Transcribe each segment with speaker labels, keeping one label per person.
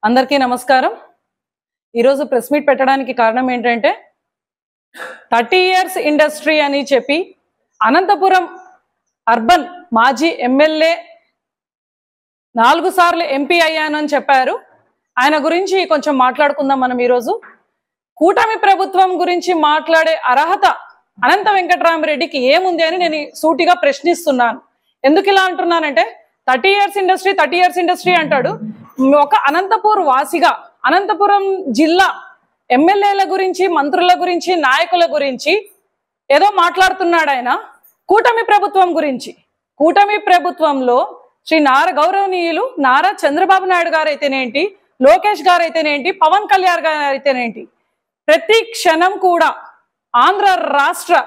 Speaker 1: అందరికీ నమస్కారం। ఈరోజు ప్రెస్ మీట్ పెట్టడానికి కారణం ఏంటంటే 30 ఇయర్స్ ఇండస్ట్రీ అని చెప్పి అనంతపురం అర్బన్ మాజీ ఎమ్మెల్యే 4 సార్లు ఎంపీ అయ్యానని చెప్పారు। ఆయన గురించి కొంచెం మాట్లాడుకుందాం మనం ఈరోజు। కూటమి ప్రభుత్వం గురించి మాట్లాడే అర్హత అనంత వెంకటరామరెడ్డికి ఏముంది అని నేను సూటిగా ప్రశ్నిస్తున్నాను। ఎందుకు ఇలా అంటున్నానంటే 30 ఇయర్స్ ఇండస్ట్రీ అంటాడు। ఒక అనంతపూర్ వాసిగా అనంతపురం జిల్లా ఎమ్మెల్యేల గురించి, మంత్రుల గురించి, నాయకుల గురించి ఏదో మాట్లాడుతున్నాడు ఆయన। కూటమి ప్రభుత్వం గురించి, కూటమి ప్రభుత్వంలో గౌరవనీయులు నారా చంద్రబాబు నాయుడు గారు అయితేనేంటి, లోకేష్ గారు అయితేనేంటి, పవన్ కళ్యాణ్ గారు అయితేనేంటి, ప్రతి క్షణం కూడా ఆంధ్ర రాష్ట్ర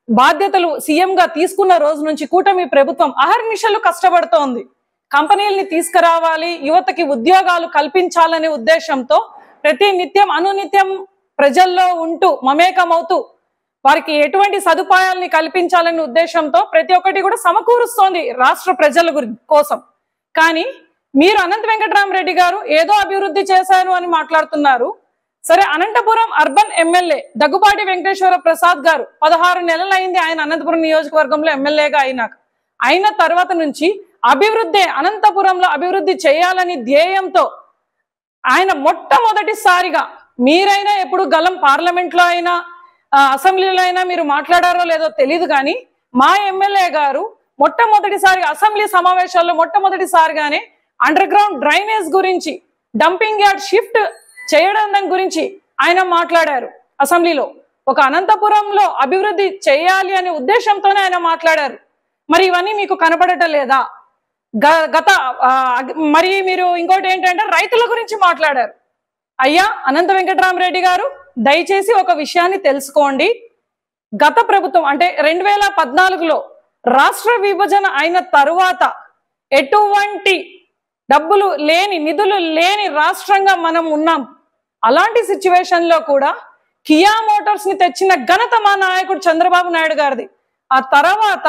Speaker 1: బాధ్యతలు సీఎం గా తీసుకున్న రోజు నుంచి కూటమి ప్రభుత్వం అహర్నిశలు కష్టపడుతోంది। కంపెనీల్ని తీసుకురావాలి, యువతకి ఉద్యోగాలు కల్పించాలనే ఉద్దేశంతో ప్రతి నిత్యం అనునిత్యం ప్రజల్లో ఉంటూ మమేకమవుతూ వారికి ఎటువంటి సదుపాయాలని కల్పించాలనే ఉద్దేశంతో ప్రతి ఒక్కటి కూడా సమకూరుస్తోంది రాష్ట్ర ప్రజల కోసం। కానీ మీరు అనంత వెంకటరామరెడ్డి గారు ఏదో అభివృద్ధి చేశారు అని మాట్లాడుతున్నారు। సరే, అనంతపురం అర్బన్ ఎమ్మెల్యే దగ్గుబాటి వెంకటేశ్వర ప్రసాద్ గారు 16 నెలలు అయింది ఆయన అనంతపురం నియోజకవర్గంలో ఎమ్మెల్యేగా అయిన తర్వాత నుంచి అభివృద్ధి, అనంతపురంలో అభివృద్ధి చేయాలని ధ్యేయంతో ఆయన మొట్టమొదటిసారిగా, మీరైనా ఎప్పుడు గలం పార్లమెంట్లో అయినా అసెంబ్లీలో అయినా మీరు మాట్లాడారో లేదో తెలియదు కానీ, మా ఎమ్మెల్యే గారు మొట్టమొదటిసారిగా అసెంబ్లీ సమావేశాల్లో మొట్టమొదటిసారిగానే అండర్ గ్రౌండ్ డ్రైనేజ్ గురించి, డంపింగ్ యార్డ్ షిఫ్ట్ చేయడం గురించి ఆయన మాట్లాడారు అసెంబ్లీలో। ఒక అనంతపురంలో అభివృద్ధి చేయాలి అనే ఉద్దేశంతోనే ఆయన మాట్లాడారు। మరి ఇవన్నీ మీకు కనపడటం లేదా? మరి మీరు ఇంకోటి ఏంటంటే రైతుల గురించి మాట్లాడారు। అయ్యా అనంత వెంకటరామరెడ్డి గారు, దయచేసి ఒక విషయాన్ని తెలుసుకోండి। గత ప్రభుత్వం అంటే 2014లో రాష్ట్ర విభజన అయిన తరువాత ఎటువంటి డబ్బులు లేని, నిధులు లేని రాష్ట్రంగా మనం ఉన్నాం। అలాంటి సిచ్యువేషన్ లో కూడా కియా మోటార్స్ ని తెచ్చిన ఘనత మా నాయకుడు చంద్రబాబు నాయుడు గారిది। ఆ తర్వాత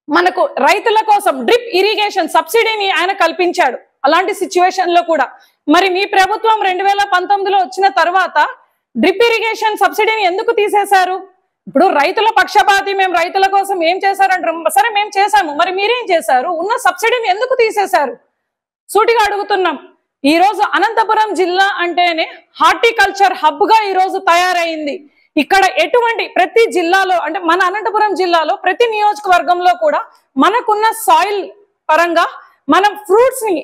Speaker 1: మనకు రైతుల కోసం డ్రిప్ ఇరిగేషన్ సబ్సిడీని ఆయన కల్పించాడు। అలాంటి సిచ్యువేషన్ లో కూడా మరి మీ ప్రభుత్వం 2019లో వచ్చిన తర్వాత డ్రిప్ ఇరిగేషన్ సబ్సిడీని ఎందుకు తీసేశారు? ఇప్పుడు రైతుల పక్షపాతి, మేము రైతుల కోసం ఏం చేశారంటారు। సరే, మేము చేశాము, మరి మీరేం చేశారు? ఉన్న సబ్సిడీని ఎందుకు తీసేశారు? సూటిగా అడుగుతున్నాం। ఈ రోజు అనంతపురం జిల్లా అంటేనే హార్టికల్చర్ హబ్ గా ఈ రోజు తయారైంది। ఇక్కడ ఎటువంటి ప్రతి జిల్లాలో అంటే మన అనంతపురం జిల్లాలో ప్రతి నియోజకవర్గంలో కూడా మనకున్న సాయిల్ పరంగా మనం ఫ్రూట్స్ ని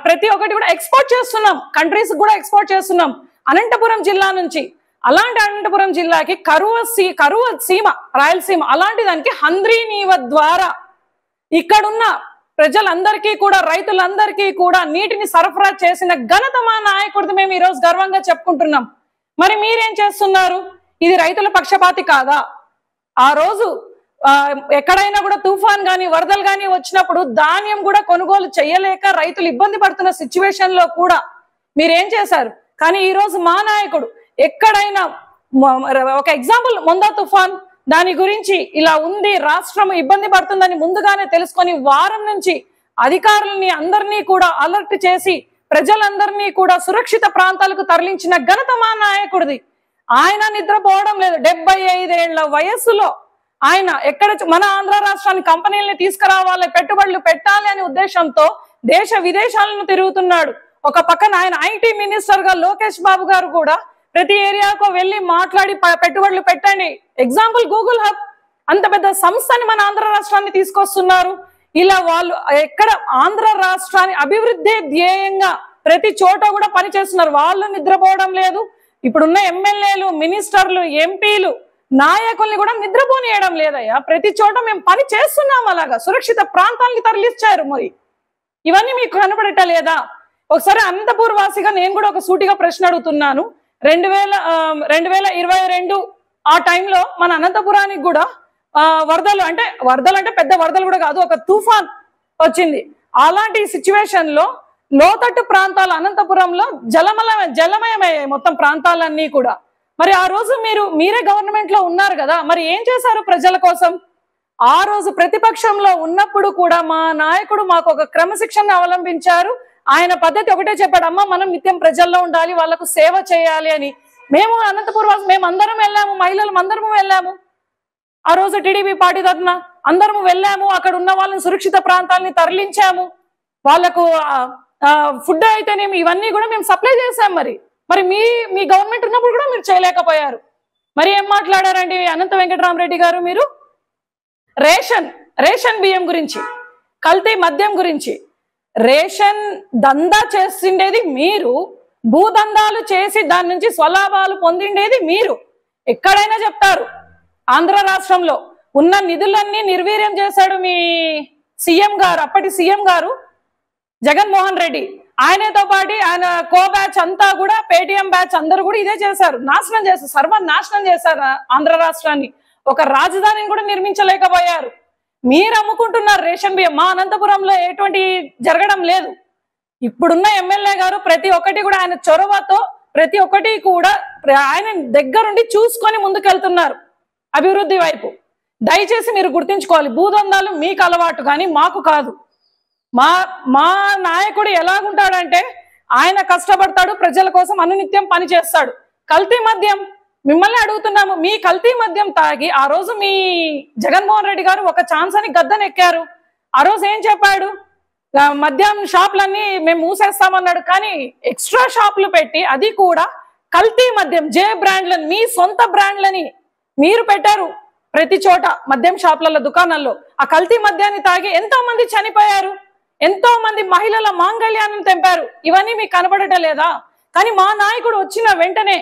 Speaker 1: ప్రతి ఒక్కటి కూడా ఎక్స్పోర్ట్ చేస్తున్నాం, కంట్రీస్ కూడా ఎక్స్పోర్ట్ చేస్తున్నాం అనంతపురం జిల్లా నుంచి। అలాంటి అనంతపురం జిల్లాకి కరువు సీమ, రాయలసీమ, అలాంటి దానికి హంద్రీ నీవ ద్వారా ఇక్కడున్న ప్రజలందరికీ కూడా, రైతులందరికీ కూడా నీటిని సరఫరా చేసిన ఘనత మా నాయకుడిది, మేము ఈరోజు గర్వంగా చెప్పుకుంటున్నాం। మరి మీరేం చేస్తున్నారు? ఇది రైతుల పక్షపాతి కాదా? ఆ రోజు ఎక్కడైనా కూడా తుఫాన్ గాని, వరదలు గాని వచ్చినప్పుడు ధాన్యం కూడా కొనుగోలు చేయలేక రైతులు ఇబ్బంది పడుతున్న సిచ్యువేషన్ లో కూడా మీరేం చేశారు? కానీ ఈ రోజు మా నాయకుడు ఎక్కడైనా, ఒక ఎగ్జాంపుల్ మొందా తుఫాన్, దాని గురించి ఇలా ఉంది, రాష్ట్రం ఇబ్బంది పడుతుందని ముందుగానే తెలుసుకొని వారం నుంచి అధికారులని అందరినీ కూడా అలర్ట్ చేసి ప్రజలందరినీ కూడా సురక్షిత ప్రాంతాలకు తరలించిన ఘనత మా నాయకుడిది। ఆయన నిద్రపోవడం లేదు। 75 ఏళ్ల వయస్సులో ఆయన ఎక్కడ మన ఆంధ్ర రాష్ట్రానికి కంపెనీలని తీసుకురావాలి, పెట్టుబడులు పెట్టాలి అనే ఉద్దేశంతో దేశ విదేశాలను తిరుగుతున్నాడు। ఒక పక్కన ఆయన ఐటీ మినిస్టర్ గా లోకేష్ బాబు గారు కూడా ప్రతి ఏరియాకు వెళ్ళి మాట్లాడి పెట్టుబడులు పెట్టండి, ఎగ్జాంపుల్ గూగుల్ హబ్, అంత పెద్ద సంస్థని మన ఆంధ్ర రాష్ట్రాన్ని తీసుకొస్తున్నారు। ఇలా వాళ్ళు ఎక్కడ ఆంధ్ర రాష్ట్రాన్ని అభివృద్ధి ధ్యేయంగా ప్రతి చోట కూడా పనిచేస్తున్నారు। వాళ్ళు నిద్రపోవడం లేదు। ఇప్పుడున్న ఎమ్మెల్యేలు, మినిస్టర్లు, ఎంపీలు, నాయకుల్ని కూడా నిద్రపోనియడం లేదయ్యా। ప్రతి చోట మేము పని చేస్తున్నాం, అలాగా సురక్షిత ప్రాంతాలకి తరలించారు। మరి ఇవన్నీ మీకు కనపడటలేదా? ఒకసారి అనంతపూర్ వాసిగా నేను కూడా ఒక సూటిగా ప్రశ్న అడుగుతున్నాను। 2022 ఆ టైంలో మన అనంతపురానికి కూడా వరదలు అంటే పెద్ద వరదలు కూడా కాదు, ఒక తుఫాన్ వచ్చింది। అలాంటి సిచ్యువేషన్ లో లోతట్టు ప్రాంతాలు అనంతపురంలో జలమయమయ్యాయి మొత్తం ప్రాంతాలన్నీ కూడా। మరి ఆ రోజు మీరే గవర్నమెంట్ లో ఉన్నారు కదా, మరి ఏం చేశారు ప్రజల కోసం? ఆ రోజు ప్రతిపక్షంలో ఉన్నప్పుడు కూడా మా నాయకుడు మాకు ఒక క్రమశిక్షణ అవలంబించారు। ఆయన పద్ధతి ఒకటే చెప్పాడు, అమ్మ మనం నిత్యం ప్రజల్లో ఉండాలి, వాళ్ళకు సేవ చేయాలి అని. మేము అనంతపురం మేము అందరం వెళ్ళాము, మహిళలు అందరము వెళ్ళాము. ఆ రోజు టీడీపీ పార్టీ తరఫున అందరము వెళ్ళాము. అక్కడ ఉన్న వాళ్ళని సురక్షిత ప్రాంతాలని తరలించాము. వాళ్ళకు ఫుడ్ అయితేనేమి ఇవన్నీ కూడా మేము సప్లై చేశాం. మరి మీ గవర్నమెంట్ ఉన్నప్పుడు కూడా మీరు చేయలేకపోయారు. మరి ఏం మాట్లాడారండి అనంత వెంకటరామరెడ్డి గారు? మీరు రేషన్ బియ్యం గురించి, కల్తీ మద్యం గురించి, రేషన్ దందా చేసిండేది మీరు, భూదందాలు చేసి దాని నుంచి స్వలాభాలు పొందిండేది మీరు. ఎక్కడైనా చెప్తారు. ఆంధ్ర రాష్ట్రంలో ఉన్న నిధులన్నీ నిర్వీర్యం చేశాడు మీ సీఎం గారు, అప్పటి సీఎం గారు జగన్మోహన్ రెడ్డి. ఆయనతో పాటు ఆయన కో బ్యాచ్ అంతా కూడా, పేటిఎం బ్యాచ్ అందరూ కూడా ఇదే చేశారు. నాశనం చేశారు, సర్వనాశనం చేశారు ఆంధ్ర రాష్ట్రాన్ని. ఒక రాజధానిని కూడా నిర్మించలేకపోయారు. మీరు అమ్ముకుంటున్నారు రేషన్ బియ్యం. మా అనంతపురంలో ఎటువంటి జరగడం లేదు. ఇప్పుడున్న ఎమ్మెల్యే గారు ప్రతి ఒక్కటి కూడా ఆయన చొరవతో ప్రతి ఒక్కటి కూడా ఆయన దగ్గరుండి చూసుకొని ముందుకెళ్తున్నారు అభివృద్ధి వైపు. దయచేసి మీరు గుర్తించుకోవాలి, భూదందాలు మీకు అలవాటు కానీ మాకు కాదు. మా నాయకుడు ఎలాగుంటాడంటే ఆయన కష్టపడతాడు, ప్రజల కోసం అనునిత్యం పని చేస్తాడు. కల్తీ మద్యం మిమ్మల్ని అడుగుతున్నాము, మీ కల్తీ మద్యం తాగి ఆ రోజు మీ జగన్మోహన్ రెడ్డి గారు ఒక ఛాన్స్ అని గద్దెనెక్కారు. ఆ రోజు ఏం చెప్పాడు? మద్యం షాపులన్నీ మేము మూసేస్తామన్నాడు. కానీ ఎక్స్ట్రా షాపులు పెట్టి అది కూడా కల్తీ మద్యం, జే బ్రాండ్లని, మీ సొంత బ్రాండ్లని మీరు పెట్టారు ప్రతి చోట మద్యం షాపులలో, దుకాణాల్లో. ఆ కల్తీ మద్యాన్ని తాగి ఎంతో మంది చనిపోయారు, ఎంతో మంది మహిళల మాంగళ్యాన్ని తెంపారు. ఇవన్నీ మీకు కనబడటం లేదా? కానీ మా నాయకుడు వచ్చిన వెంటనే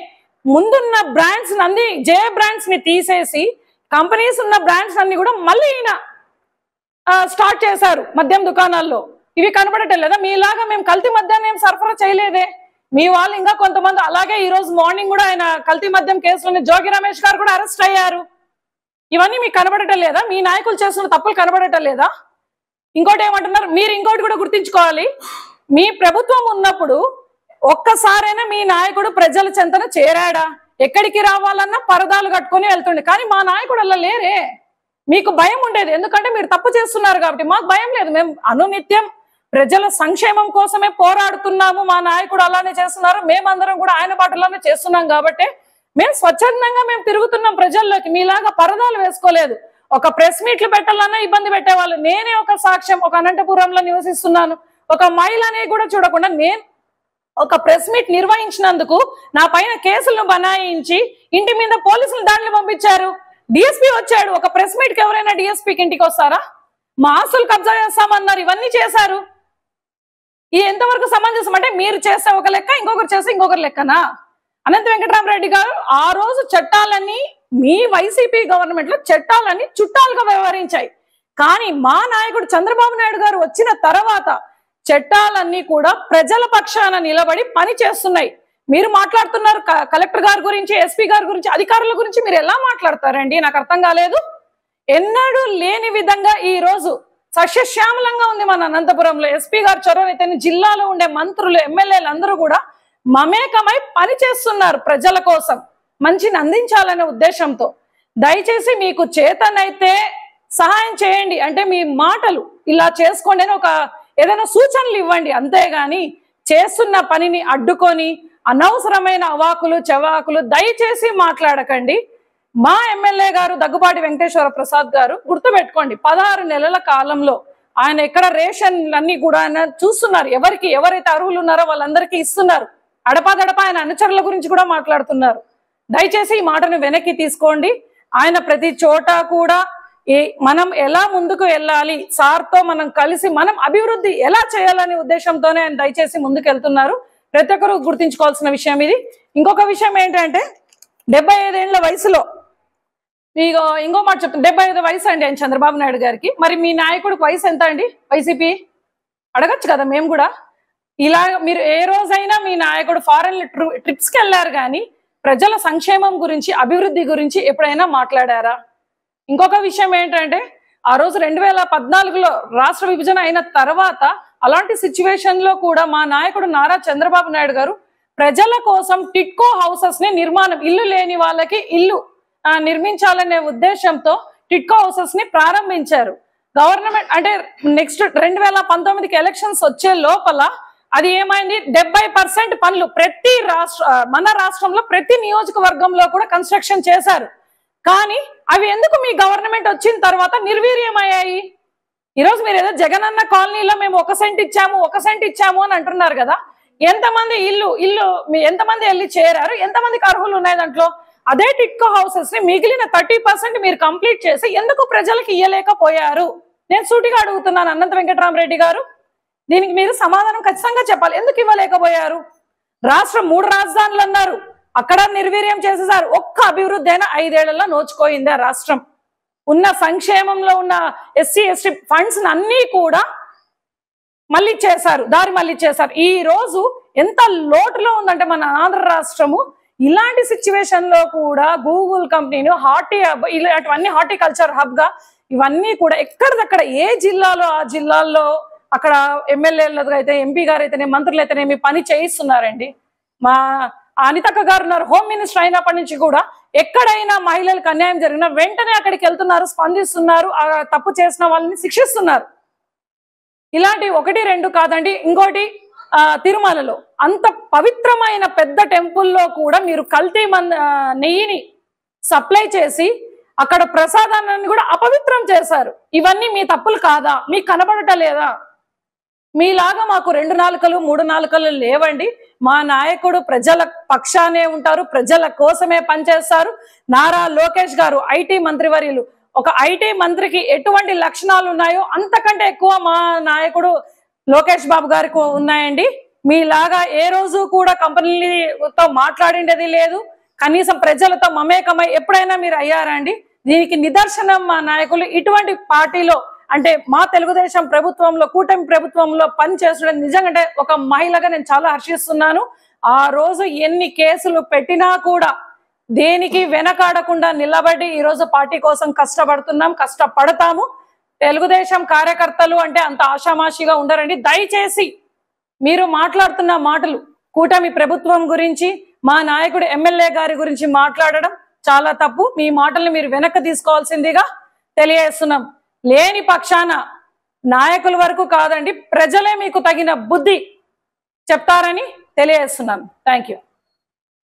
Speaker 1: ముందున్న బ్రాండ్స్ అన్ని, జే బ్రాండ్స్ ని తీసేసి కంపెనీస్ ఉన్న బ్రాండ్స్ అన్ని కూడా మళ్ళీ ఈయన స్టార్ట్ చేశారు మద్యం దుకాణాల్లో. ఇవి కనబడటం లేదా? మీలాగా మేము కల్తీ మద్యాన్ని ఏం సరఫరా చేయలేదే. మీ వాళ్ళు ఇంకా కొంతమంది అలాగే ఈ రోజు మార్నింగ్ కూడా ఆయన కల్తీ మద్యం కేసులోనే జోగి రమేష్ గారు కూడా అరెస్ట్ అయ్యారు. ఇవన్నీ మీకు కనబడటం లేదా? మీ నాయకులు చేస్తున్న తప్పులు కనబడటం లేదా? ఇంకోటి ఏమంటున్నారు మీరు? ఇంకోటి కూడా గుర్తించుకోవాలి, మీ ప్రభుత్వం ఉన్నప్పుడు ఒక్కసారైనా మీ నాయకుడు ప్రజల చెంతన చేరాడా? ఎక్కడికి రావాలన్నా పరదాలు కట్టుకుని వెళ్తుండే. కానీ మా నాయకుడు అలా లేరే. మీకు భయం ఉండేది, ఎందుకంటే మీరు తప్పు చేస్తున్నారు కాబట్టి. మాకు భయం లేదు, మేము అనునిత్యం ప్రజల సంక్షేమం కోసమే పోరాడుతున్నాము. మా నాయకుడు అలానే చేస్తున్నారు, మేమందరం కూడా ఆయన బాటలోనే చేస్తున్నాం కాబట్టి మేము స్వచ్ఛందంగా మేము తిరుగుతున్నాం ప్రజల్లోకి. మీలాగా పరదాలు వేసుకోలేదు. ఒక ప్రెస్ మీట్లు పెట్టాలన్నా ఇబ్బంది పెట్టేవాళ్ళు. నేనే ఒక సాక్ష్యం, ఒక అనంతపురంలో నివసిస్తున్నాను, ఒక మహిళనే కూడా చూడకుండా నేను ఒక ప్రెస్ మీట్ నిర్వహించినందుకు నా పైన కేసులను బనాయించి ఇంటి మీద పోలీసులు దాడులు పంపించారు. డిఎస్పీ వచ్చాడు. ఒక ప్రెస్ మీట్ కి ఎవరైనా డిఎస్పీకి ఇంటికి వస్తారా? మా ఆస్తులు కబ్జా చేస్తామన్నారు, ఇవన్నీ చేశారు. ఇది ఎంతవరకు సమంజసం? అంటే మీరు చేస్తే ఒక లెక్క, ఇంకొకరు చేస్తే ఇంకొకరు లెక్కనా? అనంత వెంకటరామరెడ్డి గారు ఆ రోజు చట్టాలన్నీ, మీ వైసీపీ గవర్నమెంట్ లో చట్టాలన్నీ చుట్టాలుగా వ్యవహరించాయి. కానీ మా నాయకుడు చంద్రబాబు నాయుడు గారు వచ్చిన తర్వాత చట్టాలన్నీ కూడా ప్రజల పక్షాన నిలబడి పని చేస్తున్నాయి. మీరు మాట్లాడుతున్నారు కలెక్టర్ గారి గురించి, ఎస్పీ గారి గురించి, అధికారుల గురించి మీరు ఎలా మాట్లాడతారండి? నాకు అర్థం కాలేదు. ఎన్నడూ లేని విధంగా ఈ రోజు సస్యశ్యామలంగా ఉంది మన అనంతపురంలో. ఎస్పీ గారు చొరవైతే జిల్లాలో ఉండే మంత్రులు, ఎమ్మెల్యేలు అందరూ కూడా మమేకమై పని చేస్తున్నారు ప్రజల కోసం, మంచిని అందించాలనే ఉద్దేశంతో. దయచేసి మీకు చేతనైతే సహాయం చేయండి, అంటే మీ మాటలు ఇలా చేసుకోండి అని ఒక ఏదైనా సూచనలు ఇవ్వండి. అంతేగాని చేస్తున్న పనిని అడ్డుకొని అనవసరమైన అవాకులు చవాకులు దయచేసి మాట్లాడకండి. మా ఎమ్మెల్యే గారు దగ్గుబాటి వెంకటేశ్వర ప్రసాద్ గారు గుర్తుపెట్టుకోండి, 16 నెలల కాలంలో ఆయన ఎక్కడ రేషన్లన్నీ కూడా ఆయన చూస్తున్నారు. ఎవరైతే అర్హులు ఉన్నారో వాళ్ళందరికీ ఇస్తున్నారు. అడపాదడప ఆయన అనుచరుల గురించి కూడా మాట్లాడుతున్నారు. దయచేసి ఈ మాటను వెనక్కి తీసుకోండి. ఆయన ప్రతి చోట కూడా మనం ఎలా ముందుకు వెళ్ళాలి, సార్తో మనం కలిసి మనం అభివృద్ధి ఎలా చేయాలనే ఉద్దేశంతోనే ఆయన దయచేసి ముందుకు వెళ్తున్నారు. ప్రతి ఒక్కరు గుర్తించుకోవాల్సిన విషయం ఇది. ఇంకొక విషయం ఏంటంటే 75 ఏళ్ల వయసులో ఇంకో మాట చెప్తాను, 75 వయసు అండి ఆయన చంద్రబాబు నాయుడు గారికి. మరి మీ నాయకుడికి వయసు ఎంత అండి? వైసీపీ అడగచ్చు కదా మేము కూడా. ఇలా మీరు ఏ రోజైనా మీ నాయకుడు ఫారెన్ ట్రిప్స్కి వెళ్ళారు కానీ ప్రజల సంక్షేమం గురించి, అభివృద్ధి గురించి ఎప్పుడైనా మాట్లాడారా? ఇంకొక విషయం ఏంటంటే ఆ రోజు 2014లో రాష్ట్ర విభజన అయిన తర్వాత అలాంటి సిచ్యువేషన్ లో కూడా మా నాయకుడు నారా చంద్రబాబు నాయుడు గారు ప్రజల కోసం టిట్కో హౌసెస్ ని నిర్మాణం, ఇల్లు లేని వాళ్ళకి ఇల్లు నిర్మించాలనే ఉద్దేశంతో టిట్కో హౌసెస్ ని ప్రారంభించారు. గవర్నమెంట్ అంటే నెక్స్ట్ 2019కి ఎలక్షన్స్ వచ్చే లోపల అది ఏమైంది? 70% పనులు ప్రతి మన రాష్ట్రంలో ప్రతి నియోజకవర్గంలో కూడా కన్స్ట్రక్షన్ చేశారు. కానీ అవి ఎందుకు మీ గవర్నమెంట్ వచ్చిన తర్వాత నిర్వీర్యమయ్యాయి? ఈరోజు మీరు ఏదో జగనన్న కాలనీలో మేము 1 సెంట్ ఇచ్చాము 1 సెంట్ ఇచ్చాము అని అంటున్నారు కదా. ఎంతమంది ఇల్లు ఎంతమంది వెళ్ళి చేరారు? ఎంతమందికి అర్హులు ఉన్నాయి దాంట్లో? అదే టిట్కో హౌసెస్ ని మిగిలిన 30% మీరు కంప్లీట్ చేసి ఎందుకు ప్రజలకు ఇయ్యలేకపోయారు? నేను సూటిగా అడుగుతున్నాను అనంత వెంకటరామరెడ్డి గారు. దీనికి మీరు సమాధానం ఖచ్చితంగా చెప్పాలి. ఎందుకు ఇవ్వలేకపోయారు? రాష్ట్రం 3 రాజధానులు అన్నారు, అక్కడ నిర్వీర్యం చేసేసారు. ఒక్క అభివృద్ధి అయినా 5 ఏళ్లలో నోచుకోయిందా రాష్ట్రం? ఉన్న సంక్షేమంలో ఉన్న ఎస్సీ ఎస్టీ ఫండ్స్ అన్నీ కూడా మళ్ళీ చేశారు, దారి మళ్ళీ చేశారు. ఈ రోజు ఎంత లోటులో ఉందంటే మన ఆంధ్ర రాష్ట్రము. ఇలాంటి సిచ్యువేషన్ లో కూడా గూగుల్ కంపెనీని హార్టీ హబ్, ఇలాంటివన్నీ హార్టికల్చర్ హబ్ గా ఇవన్నీ కూడా ఎక్కడిదక్కడ ఏ జిల్లాలో ఆ జిల్లాల్లో అక్కడ ఎమ్మెల్యేలు అయితే ఎంపీ గారు అయితేనే మంత్రులు అయితేనేమి పని చేయిస్తున్నారండి. మా అనితక్క గారు ఉన్నారు, హోమ్ మినిస్టర్ అయినప్పటి నుంచి కూడా ఎక్కడైనా మహిళలకు అన్యాయం జరిగినా వెంటనే అక్కడికి వెళ్తున్నారు, స్పందిస్తున్నారు, ఆ తప్పు చేసిన వాళ్ళని శిక్షిస్తున్నారు. ఇలాంటి 1, 2 కాదండి. ఇంకోటి తిరుమలలో అంత పవిత్రమైన పెద్ద టెంపుల్లో కూడా మీరు కల్తీ నెయ్యిని సప్లై చేసి అక్కడ ప్రసాదాన్ని కూడా అపవిత్రం చేశారు. ఇవన్నీ మీ తప్పులు కాదా? మీకు కనబడటలేదా? మీలాగా మాకు 2 నాలుకలు 3 నాలుకలు లేవండి. మా నాయకుడు ప్రజల పక్షానే ఉంటారు, ప్రజల కోసమే పనిచేస్తారు. నారా లోకేష్ గారు ఐటీ మంత్రివర్యులు, ఒక ఐటీ మంత్రికి ఎటువంటి లక్షణాలు ఉన్నాయో అంతకంటే ఎక్కువ మా నాయకుడు లోకేష్ బాబు గారికి ఉన్నాయండి. మీలాగా ఏ రోజు కూడా కంపెనీలతో మాట్లాడిండేది లేదు, కనీసం ప్రజలతో మమేకమై ఎప్పుడైనా మీరు అయ్యారండి? దీనికి నిదర్శనం మా నాయకులు ఇటువంటి పార్టీలో అంటే మా తెలుగుదేశం ప్రభుత్వంలో, కూటమి ప్రభుత్వంలో పనిచేసడం నిజంగా ఒక మహిళగా నేను చాలా హర్షిస్తున్నాను. ఆ రోజు ఎన్ని కేసులు పెట్టినా కూడా దేనికి వెనకాడకుండా నిలబడి ఈరోజు పార్టీ కోసం కష్టపడతాము. తెలుగుదేశం కార్యకర్తలు అంటే అంత ఆషామాషిగా ఉండరండి. దయచేసి మీరు మాట్లాడుతున్న మాటలు కూటమి ప్రభుత్వం గురించి, మా నాయకుడు ఎమ్మెల్యే గారి గురించి మాట్లాడడం చాలా తప్పు. మీ మాటల్ని మీరు వెనక్కి తీసుకోవాల్సిందిగా తెలియజేస్తున్నాం. లేని పక్షాన నాయకుల వరకు కాదండి, ప్రజలే మీకు తగిన బుద్ధి చెప్తారని తెలియజేస్తున్నాను. Thank you.